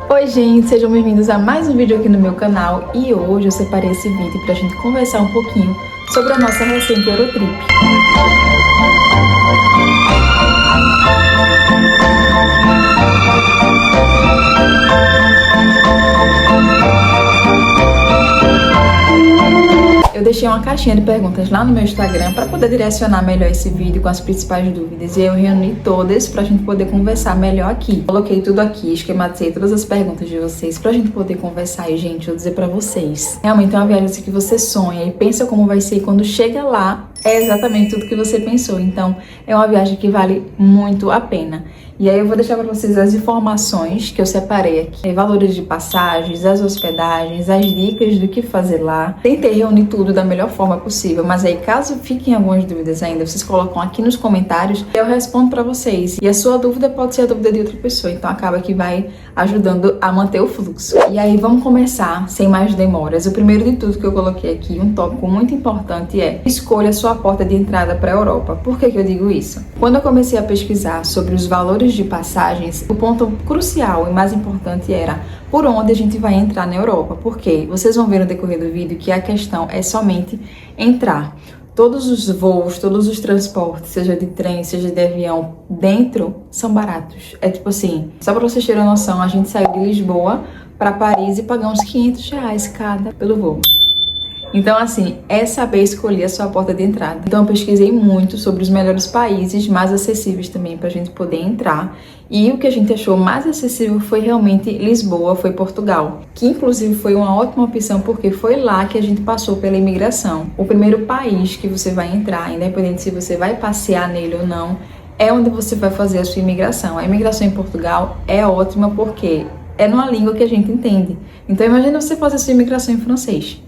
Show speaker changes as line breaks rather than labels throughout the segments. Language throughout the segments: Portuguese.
Oi gente, sejam bem-vindos a mais um vídeo aqui no meu canal e hoje eu separei esse vídeo pra gente conversar um pouquinho sobre a nossa recente Eurotrip. Eu deixei uma caixinha de perguntas lá no meu Instagram para poder direcionar melhor esse vídeo com as principais dúvidas e eu reuni todas para a gente poder conversar melhor aqui. Coloquei tudo aqui, esquematizei todas as perguntas de vocês para a gente poder conversar e, gente, eu dizer para vocês. Realmente é uma viagem assim que você sonha e pensa como vai ser e quando chega lá é exatamente tudo que você pensou. Então é uma viagem que vale muito a pena. E aí eu vou deixar para vocês as informações que eu separei aqui, valores de passagens, as hospedagens, as dicas do que fazer lá. Tentei reunir tudo da melhor forma possível, mas aí caso fiquem algumas dúvidas ainda, vocês colocam aqui nos comentários e eu respondo para vocês. E a sua dúvida pode ser a dúvida de outra pessoa, então acaba que vai ajudando a manter o fluxo. E aí vamos começar sem mais demoras. O primeiro de tudo que eu coloquei aqui, um tópico muito importante é: escolha a sua porta de entrada para a Europa. Por que eu digo isso? Quando eu comecei a pesquisar sobre os valores de passagens, o ponto crucial e mais importante era por onde a gente vai entrar na Europa, porque vocês vão ver no decorrer do vídeo que a questão é somente entrar. Todos os voos, todos os transportes, seja de trem, seja de avião, dentro, são baratos. É tipo assim, só para vocês terem noção, a gente saiu de Lisboa para Paris e pagamos R$500 cada pelo voo. Então, assim, é saber escolher a sua porta de entrada. Então, eu pesquisei muito sobre os melhores países, mais acessíveis também para a gente poder entrar. E o que a gente achou mais acessível foi realmente Lisboa, foi Portugal. Que, inclusive, foi uma ótima opção, porque foi lá que a gente passou pela imigração. O primeiro país que você vai entrar, independente se você vai passear nele ou não, é onde você vai fazer a sua imigração. A imigração em Portugal é ótima porque é numa língua que a gente entende. Então, imagina você fazer a sua imigração em francês.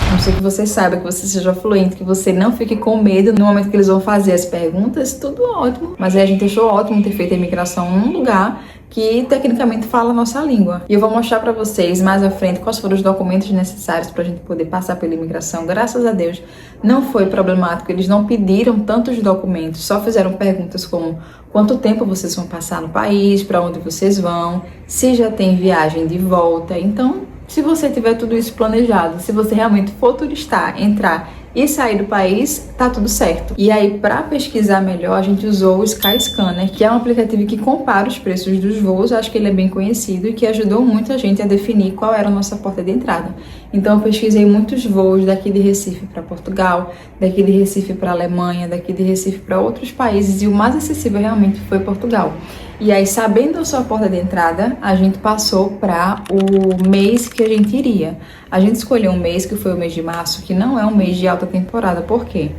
A não ser que você saiba, que você seja fluente, que você não fique com medo no momento que eles vão fazer as perguntas, tudo ótimo. Mas aí a gente achou ótimo ter feito a imigração num lugar que tecnicamente fala a nossa língua. E eu vou mostrar pra vocês mais à frente quais foram os documentos necessários pra gente poder passar pela imigração. Graças a Deus não foi problemático, eles não pediram tantos documentos, só fizeram perguntas como quanto tempo vocês vão passar no país, pra onde vocês vão, se já tem viagem de volta. Então, se você tiver tudo isso planejado, se você realmente for turistar, entrar e sair do país, tá tudo certo. E aí, para pesquisar melhor, a gente usou o Skyscanner, que é um aplicativo que compara os preços dos voos. Acho que ele é bem conhecido e que ajudou muito a gente a definir qual era a nossa porta de entrada. Então, eu pesquisei muitos voos daqui de Recife para Portugal, daqui de Recife para Alemanha, daqui de Recife para outros países, e o mais acessível realmente foi Portugal. E aí, sabendo a sua porta de entrada, a gente passou para o mês que a gente iria. A gente escolheu um mês que foi o mês de março, que não é um mês de alta temporada. Por quê?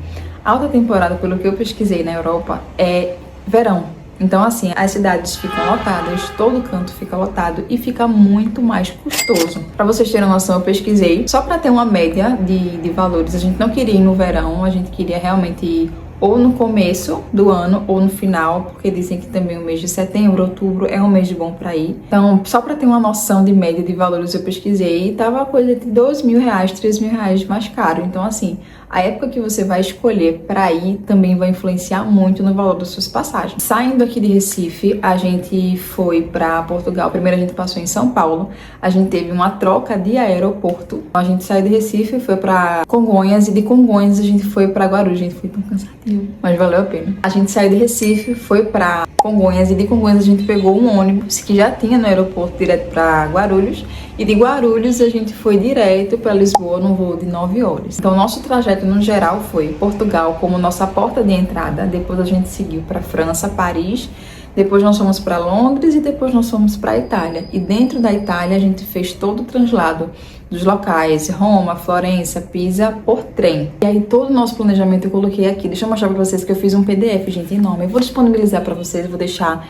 Alta temporada, pelo que eu pesquisei na Europa, é verão. Então, assim, as cidades ficam lotadas, todo canto fica lotado e fica muito mais custoso. Para vocês terem noção, eu pesquisei só para ter uma média de valores. A gente não queria ir no verão, a gente queria realmente ir ou no começo do ano ou no final, porque dizem que também o mês de setembro, outubro é um mês de bom para ir. Então, só para ter uma noção de média de valores, eu pesquisei e tava coisa de R$2.000, R$3.000 mais caro. Então, assim, a época que você vai escolher para ir também vai influenciar muito no valor das suas passagens. Saindo aqui de Recife, a gente foi para Portugal. Primeiro a gente passou em São Paulo. A gente teve uma troca de aeroporto. A gente saiu de Recife, foi para Congonhas e de Congonhas a gente foi para Guarulhos. A gente foi tão cansativo, mas valeu a pena. A gente saiu de Recife, foi para Congonhas e de Congonhas a gente pegou um ônibus que já tinha no aeroporto direto para Guarulhos. E de Guarulhos a gente foi direto para Lisboa num voo de 9 horas. Então, nosso trajeto no geral foi Portugal como nossa porta de entrada. Depois a gente seguiu para França, Paris. Depois nós fomos para Londres e depois nós fomos para Itália. E dentro da Itália a gente fez todo o translado dos locais, Roma, Florença, Pisa, por trem. E aí todo o nosso planejamento eu coloquei aqui. Deixa eu mostrar para vocês que eu fiz um PDF, gente, enorme. Eu vou disponibilizar para vocês, vou deixar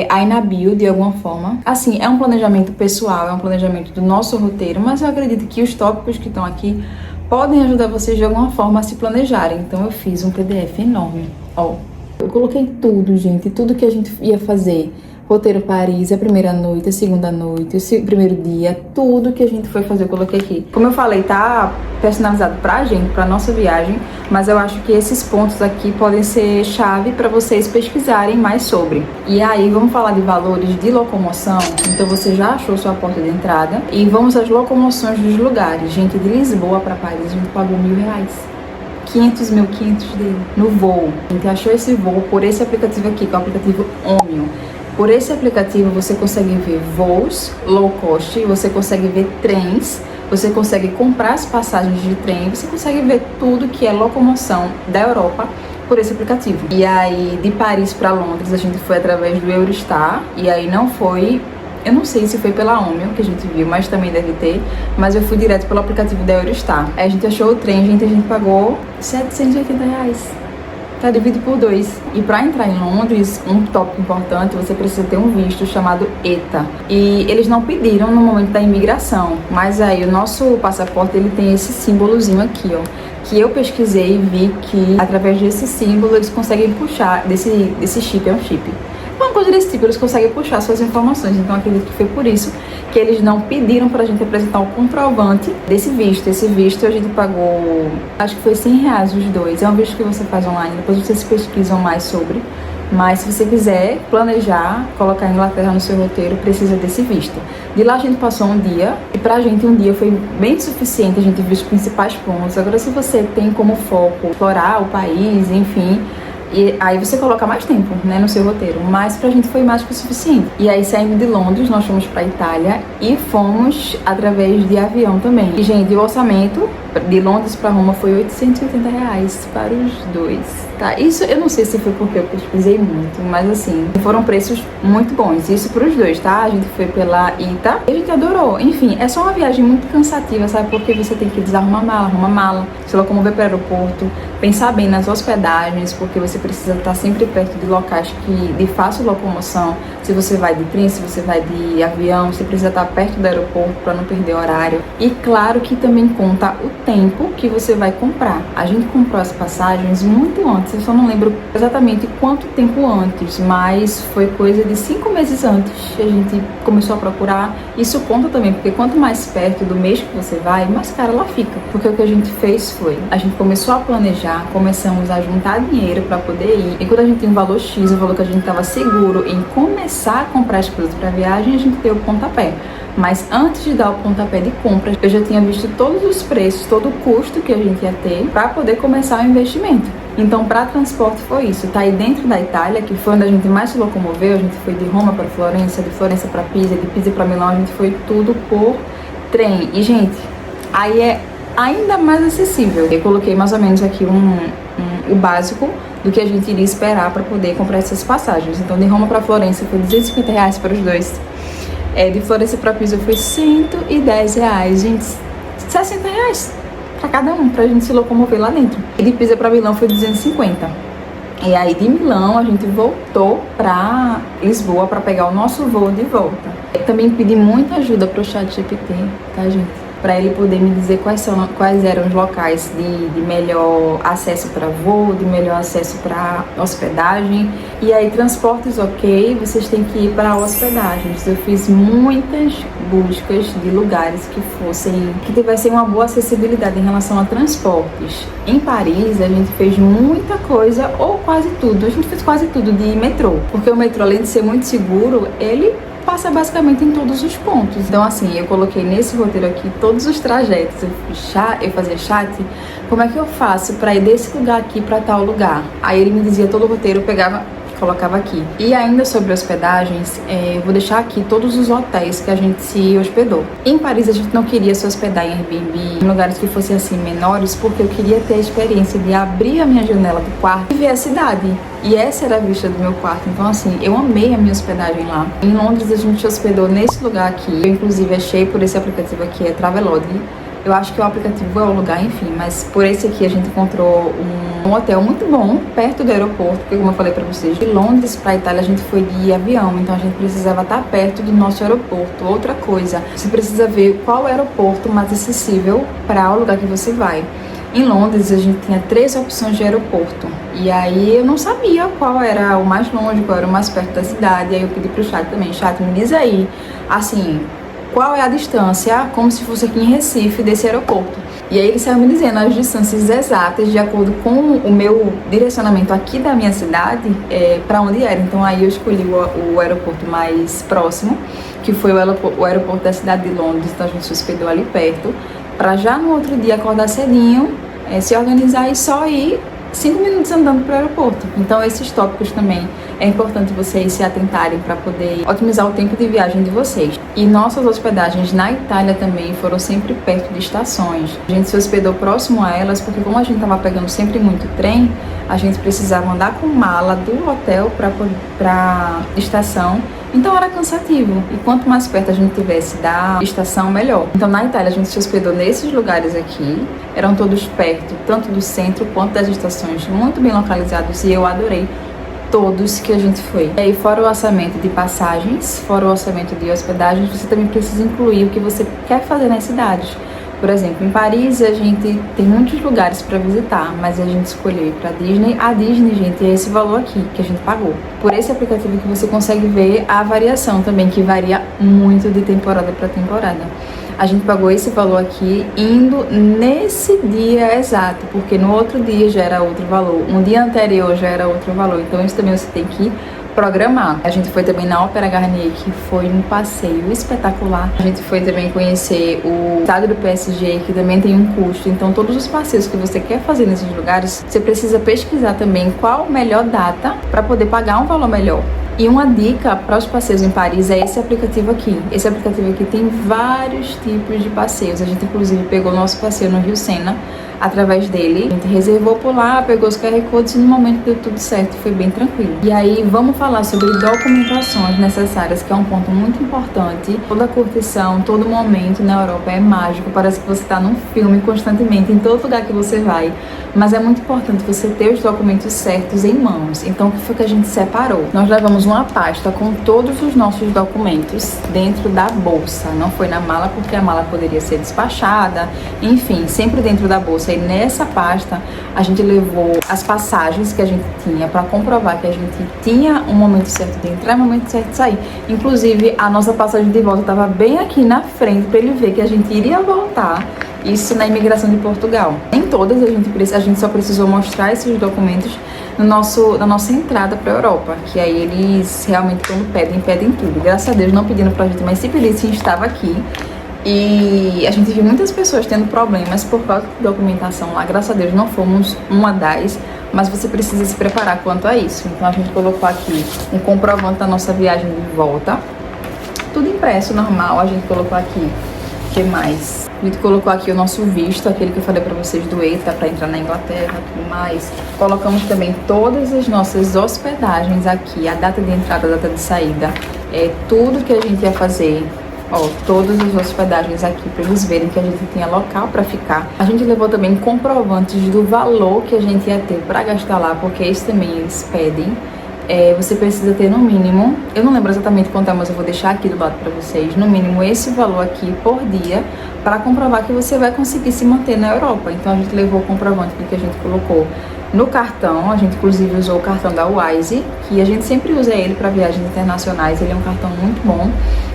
aí na bio de alguma forma. Assim, é um planejamento pessoal, é um planejamento do nosso roteiro, mas eu acredito que os tópicos que estão aqui podem ajudar vocês de alguma forma a se planejarem. Então eu fiz um PDF enorme, ó. Eu coloquei tudo, gente, tudo que a gente ia fazer. roteiro Paris, a primeira noite, a segunda noite, o primeiro dia, tudo que a gente foi fazer eu coloquei aqui. Como eu falei, tá personalizado pra gente, pra nossa viagem, mas eu acho que esses pontos aqui podem ser chave para vocês pesquisarem mais sobre. E aí, vamos falar de valores de locomoção. Então você já achou sua porta de entrada e vamos às locomoções dos lugares. Gente, de Lisboa para Paris a gente pagou R$1.000. 500 dele no voo. A gente achou esse voo por esse aplicativo aqui, que é o aplicativo Omio. Por esse aplicativo você consegue ver voos low cost, você consegue ver trens, você consegue comprar as passagens de trem, você consegue ver tudo que é locomoção da Europa por esse aplicativo. E aí, de Paris para Londres, a gente foi através do Eurostar, e aí não foi... Eu não sei se foi pela Omio que a gente viu, mas também deve ter. Mas eu fui direto pelo aplicativo da Eurostar. Aí a gente achou o trem, a gente pagou R$780. Tá dividido por 2. E para entrar em Londres, um tópico importante, você precisa ter um visto chamado ETA. E eles não pediram no momento da imigração, mas aí o nosso passaporte ele tem esse símbolozinho aqui, ó, que eu pesquisei e vi que através desse símbolo eles conseguem puxar desse chip, é um chip. Uma coisa desse tipo, eles conseguem puxar suas informações. Então acredito que foi por isso que eles não pediram pra gente apresentar o comprovante desse visto. Esse visto a gente pagou, acho que foi R$100 os dois. É um visto que você faz online, depois vocês pesquisam mais sobre. Mas se você quiser planejar, colocar a Inglaterra no seu roteiro, precisa desse visto. De lá a gente passou um dia, e pra gente um dia foi bem suficiente, a gente viu os principais pontos. Agora se você tem como foco explorar o país, enfim... E aí você coloca mais tempo, né, no seu roteiro, mas pra gente foi mais que o suficiente. E aí saindo de Londres, nós fomos pra Itália e fomos através de avião também. E gente, o orçamento de Londres pra Roma foi R$880 para os dois, tá? Isso eu não sei se foi porque eu pesquisei muito, mas assim, foram preços muito bons, isso pros dois, tá? A gente foi pela ITA e a gente adorou. Enfim, é só uma viagem muito cansativa, sabe? Porque você tem que desarrumar mala, arrumar mala, se locomover para o aeroporto, pensar bem nas hospedagens, porque você precisa estar sempre perto de locais de fácil locomoção. Se você vai de trem, se você vai de avião, você precisa estar perto do aeroporto para não perder horário. E claro que também conta o tempo que você vai comprar. A gente comprou as passagens muito antes, eu só não lembro exatamente quanto tempo antes, mas foi coisa de 5 meses antes que a gente começou a procurar. Isso conta também, porque quanto mais perto do mês que você vai, mais cara ela fica. Porque o que a gente fez foi, a gente começou a planejar, começamos a juntar dinheiro para poder ir, e quando a gente tem um valor X, o valor que a gente estava seguro em começar a comprar as coisas para viagem, a gente deu o pontapé. Mas antes de dar o pontapé de compra, eu já tinha visto todos os preços, todo o custo que a gente ia ter para poder começar o investimento. Então, para transporte foi isso. Tá aí dentro da Itália, que foi onde a gente mais se locomoveu. A gente foi de Roma para Florença, de Florença para Pisa, de Pisa para Milão. A gente foi tudo por trem. E, gente, aí é ainda mais acessível. Eu coloquei mais ou menos aqui o básico do que a gente iria esperar para poder comprar essas passagens. Então, de Roma para Florença foi R$250 para os dois. De Florença para Pisa foi R$110, gente, R$60 para cada um, pra gente se locomover lá dentro. E de Pisa para Milão foi 250. E aí de Milão a gente voltou para Lisboa para pegar o nosso voo de volta. Eu também pedi muita ajuda pro ChatGPT, tá, gente? Para ele poder me dizer quais eram os locais de melhor acesso para voo, de melhor acesso para hospedagem. E aí, transportes ok, vocês têm que ir para hospedagens. Eu fiz muitas buscas de lugares que tivessem uma boa acessibilidade em relação a transportes. Em Paris, a gente fez muita coisa, ou quase tudo. A gente fez quase tudo de metrô, porque o metrô, além de ser muito seguro, ele passa basicamente em todos os pontos. Então, assim, eu coloquei nesse roteiro aqui todos os trajetos. Eu fazia chat, como é que eu faço para ir desse lugar aqui para tal lugar? Aí ele me dizia todo o roteiro, eu pegava, colocava aqui. E ainda sobre hospedagens, eu vou deixar aqui todos os hotéis que a gente se hospedou. Em Paris a gente não queria se hospedar em Airbnb, em lugares que fossem assim menores, porque eu queria ter a experiência de abrir a minha janela do quarto e ver a cidade. E essa era a vista do meu quarto. Então, assim, eu amei a minha hospedagem lá. Em Londres a gente hospedou nesse lugar aqui. Eu inclusive achei por esse aplicativo aqui, é Travelodge. Eu acho que o aplicativo é o lugar, enfim, mas por esse aqui a gente encontrou um hotel muito bom, perto do aeroporto, porque como eu falei pra vocês, de Londres pra Itália a gente foi de avião, então a gente precisava estar perto do nosso aeroporto. Outra coisa, você precisa ver qual é o aeroporto mais acessível para o lugar que você vai. Em Londres a gente tinha 3 opções de aeroporto, e aí eu não sabia qual era o mais longe, qual era o mais perto da cidade. E aí eu pedi pro chat também: chat, me diz aí, assim, qual é a distância, como se fosse aqui em Recife, desse aeroporto. E aí ele saiu me dizendo as distâncias exatas de acordo com o meu direcionamento aqui da minha cidade, para onde era. Então aí eu escolhi o aeroporto mais próximo, que foi o aeroporto da cidade de Londres. Então a gente se hospedou ali perto, para já no outro dia acordar cedinho, se organizar e só ir 5 minutos andando para o aeroporto. Então esses tópicos também é importante vocês se atentarem para poder otimizar o tempo de viagem de vocês. E nossas hospedagens na Itália também foram sempre perto de estações. A gente se hospedou próximo a elas porque, como a gente estava pegando sempre muito trem, a gente precisava andar com mala do hotel para estação. Então era cansativo, e quanto mais perto a gente tivesse da estação, melhor. Então na Itália a gente se hospedou nesses lugares aqui, eram todos perto, tanto do centro quanto das estações, muito bem localizados, e eu adorei todos que a gente foi. E aí, fora o orçamento de passagens, fora o orçamento de hospedagens, você também precisa incluir o que você quer fazer nas cidades. Por exemplo, em Paris a gente tem muitos lugares para visitar, mas a gente escolheu ir para Disney. A Disney, gente, é esse valor aqui que a gente pagou. Por esse aplicativo que você consegue ver a variação também, que varia muito de temporada para temporada. A gente pagou esse valor aqui indo nesse dia exato, porque no outro dia já era outro valor, um dia anterior já era outro valor. Então isso também você tem que programar. A gente foi também na Ópera Garnier, que foi um passeio espetacular. A gente foi também conhecer o estádio do PSG, que também tem um custo. Então todos os passeios que você quer fazer nesses lugares, você precisa pesquisar também qual a melhor data para poder pagar um valor melhor. E uma dica para os passeios em Paris é esse aplicativo aqui. Esse aplicativo aqui tem vários tipos de passeios. A gente inclusive pegou o nosso passeio no Rio Sena através dele. A gente reservou por lá, pegou os QR Codes e no momento deu tudo certo, foi bem tranquilo. E aí vamos falar sobre documentações necessárias, que é um ponto muito importante. Toda curtição, todo momento na Europa é mágico, parece que você está num filme constantemente, em todo lugar que você vai. Mas é muito importante você ter os documentos certos em mãos. Então o que foi que a gente separou? Nós levamos uma pasta com todos os nossos documentos dentro da bolsa. Não foi na mala, porque a mala poderia ser despachada. Enfim, sempre dentro da bolsa. E nessa pasta a gente levou as passagens que a gente tinha para comprovar que a gente tinha um momento certo de entrar e um momento certo de sair. Inclusive a nossa passagem de volta estava bem aqui na frente para ele ver que a gente iria voltar. Isso na imigração de Portugal. Em todas a gente só precisou mostrar esses documentos na nossa entrada para a Europa, que aí eles realmente, quando pedem tudo. Graças a Deus não pediram pra gente, mas se pedissem, estava aqui. E a gente viu muitas pessoas tendo problemas por causa de documentação lá. Graças a Deus não fomos uma das, mas você precisa se preparar quanto a isso. Então a gente colocou aqui um comprovante da nossa viagem de volta, tudo impresso, normal. A gente colocou aqui, o que mais? A gente colocou aqui o nosso visto, aquele que eu falei pra vocês do ETA, para entrar na Inglaterra e tudo mais. Colocamos também todas as nossas hospedagens aqui, a data de entrada, a data de saída, tudo que a gente ia fazer. Ó, todas as hospedagens aqui para eles verem que a gente tinha local para ficar. A gente levou também comprovantes do valor que a gente ia ter para gastar lá, porque isso também eles pedem. Você precisa ter no mínimo, eu não lembro exatamente quanto é, mas eu vou deixar aqui do lado para vocês, no mínimo esse valor aqui por dia, para comprovar que você vai conseguir se manter na Europa. Então a gente levou o comprovante que a gente colocou no cartão. A gente inclusive usou o cartão da Wise, que a gente sempre usa ele para viagens internacionais. Ele é um cartão muito bom,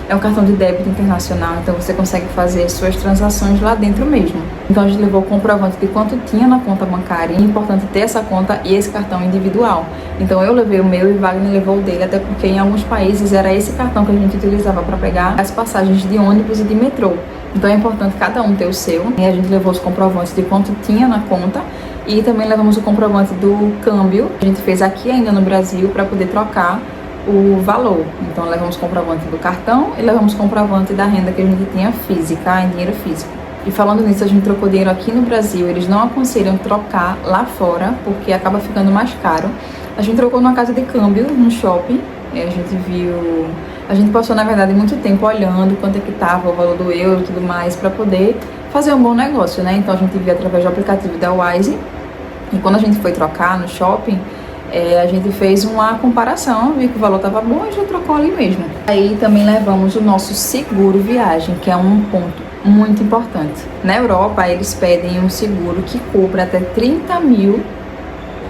é um cartão de débito internacional, então você consegue fazer suas transações lá dentro mesmo. Então a gente levou o comprovante de quanto tinha na conta bancária. E é importante ter essa conta e esse cartão individual. Então eu levei o meu e Wagner levou o dele, até porque em alguns países era esse cartão que a gente utilizava para pegar as passagens de ônibus e de metrô. Então é importante cada um ter o seu. E a gente levou os comprovantes de quanto tinha na conta. E também levamos o comprovante do câmbio, que a gente fez aqui ainda no Brasil, para poder trocar o valor. Então levamos comprovante do cartão e levamos comprovante da renda que a gente tinha física, em dinheiro físico. E falando nisso, a gente trocou dinheiro aqui no Brasil. Eles não aconselham trocar lá fora, porque acaba ficando mais caro. A gente trocou numa casa de câmbio, no shopping. A gente passou, na verdade, muito tempo olhando quanto é que tava o valor do euro e tudo mais, para poder fazer um bom negócio, né? Então a gente viu através do aplicativo da Wise. E quando a gente foi trocar no shopping, a gente fez uma comparação, viu que o valor tava bom e já trocou ali mesmo. Aí também levamos o nosso seguro viagem, que é um ponto muito importante. Na Europa, eles pedem um seguro que cubra até 30.000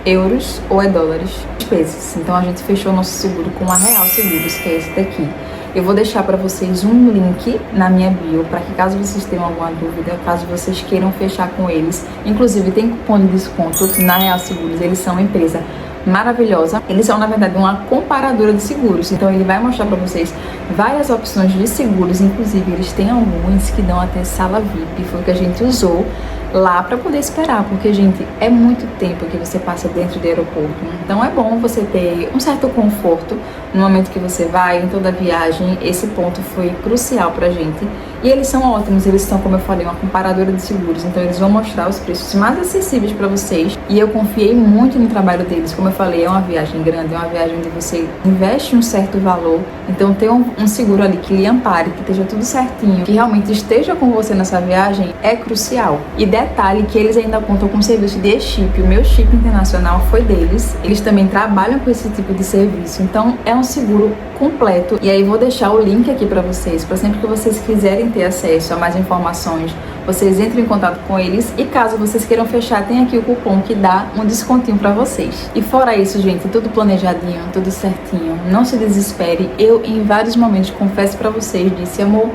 euros ou dólares de despesas. Então a gente fechou nosso seguro com a Real Seguros, que é esse daqui. Eu vou deixar para vocês um link na minha bio, para que caso vocês tenham alguma dúvida, caso vocês queiram fechar com eles, inclusive tem cupom de desconto na Real Seguros, eles são uma empresa maravilhosa. Eles são, na verdade, uma comparadora de seguros, então ele vai mostrar para vocês várias opções de seguros, inclusive eles têm alguns que dão até sala VIP, foi o que a gente usou lá para poder esperar, porque, gente, é muito tempo que você passa dentro do aeroporto, então é bom você ter um certo conforto no momento que você vai, em toda a viagem. Esse ponto foi crucial pra gente, e eles são ótimos, eles são, como eu falei, uma comparadora de seguros, então eles vão mostrar os preços mais acessíveis para vocês, e eu confiei muito no trabalho deles. Como eu falei, é uma viagem grande, é uma viagem onde você investe um certo valor, então ter um seguro ali que lhe ampare, que esteja tudo certinho, que realmente esteja com você nessa viagem é crucial. E detalhe que eles ainda contam com serviço de e-chip, o meu chip internacional foi deles, eles também trabalham com esse tipo de serviço, então é um seguro completo. E aí vou deixar o link aqui para vocês, para sempre que vocês quiserem ter acesso a mais informações, vocês entrem em contato com eles, e caso vocês queiram fechar, tem aqui o cupom que dá um descontinho para vocês. E fora isso, gente, tudo planejadinho, tudo certinho, não se desespere. Eu, em vários momentos, confesso para vocês, disse: amor,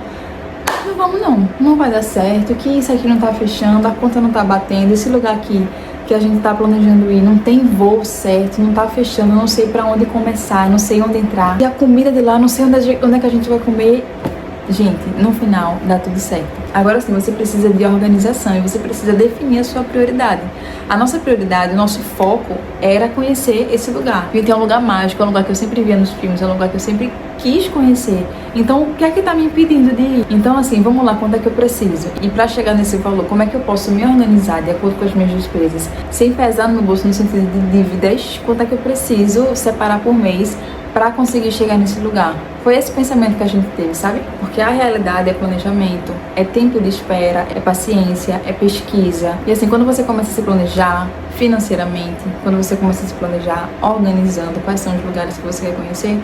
não vamos não vai dar certo, que isso aqui não tá fechando, a conta não tá batendo, esse lugar aqui que a gente tá planejando ir não tem voo certo, não tá fechando, eu não sei pra onde começar, não sei onde entrar, e a comida de lá, não sei onde é que a gente vai comer. Gente, no final dá tudo certo. Agora sim, você precisa de organização e você precisa definir a sua prioridade. A nossa prioridade, o nosso foco era conhecer esse lugar. Porque é um lugar mágico, é um lugar que eu sempre via nos filmes, é um lugar que eu sempre quis conhecer. Então, o que é que tá me impedindo de ir? Então, assim, vamos lá, quanto é que eu preciso? E pra chegar nesse valor, como é que eu posso me organizar de acordo com as minhas despesas? Sem pesar no meu bolso no sentido de dívidas, quanto é que eu preciso separar por mês para conseguir chegar nesse lugar? Foi esse pensamento que a gente teve, sabe? Porque a realidade é planejamento, é tempo de espera, é paciência, é pesquisa. E assim, quando você começa a se planejar financeiramente, quando você começa a se planejar organizando quais são os lugares que você quer conhecer,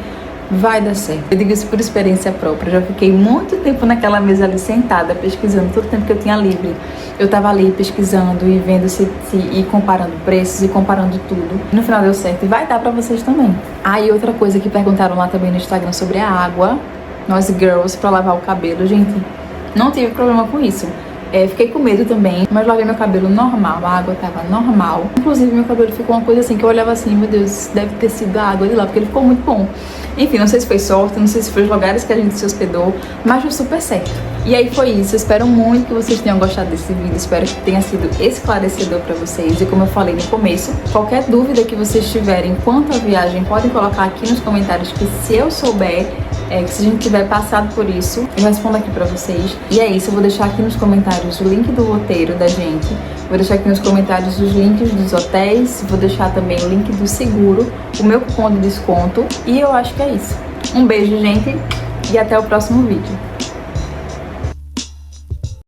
vai dar certo. Eu digo isso por experiência própria. Eu já fiquei muito tempo naquela mesa ali sentada, pesquisando. Todo o tempo que eu tinha livre, eu tava ali pesquisando e vendo e comparando preços e comparando tudo. No final deu certo e vai dar pra vocês também. E outra coisa que perguntaram lá também no Instagram sobre a água, nós girls, pra lavar o cabelo. Gente, não tive problema com isso. Fiquei com medo também, mas lavei meu cabelo normal, a água tava normal. Inclusive meu cabelo ficou uma coisa assim, que eu olhava assim, meu Deus, deve ter sido a água de lá, porque ele ficou muito bom. Enfim, não sei se foi sorte, não sei se foi os lugares que a gente se hospedou, mas deu super certo. E aí foi isso, eu espero muito que vocês tenham gostado desse vídeo, espero que tenha sido esclarecedor pra vocês. E como eu falei no começo, qualquer dúvida que vocês tiverem quanto à viagem, podem colocar aqui nos comentários, que se eu souber, que se a gente tiver passado por isso, eu respondo aqui pra vocês. E é isso, eu vou deixar aqui nos comentários o link do roteiro da gente, vou deixar aqui nos comentários os links dos hotéis, vou deixar também o link do seguro, o meu cupom de desconto, e eu acho que é isso. Um beijo, gente, e até o próximo vídeo.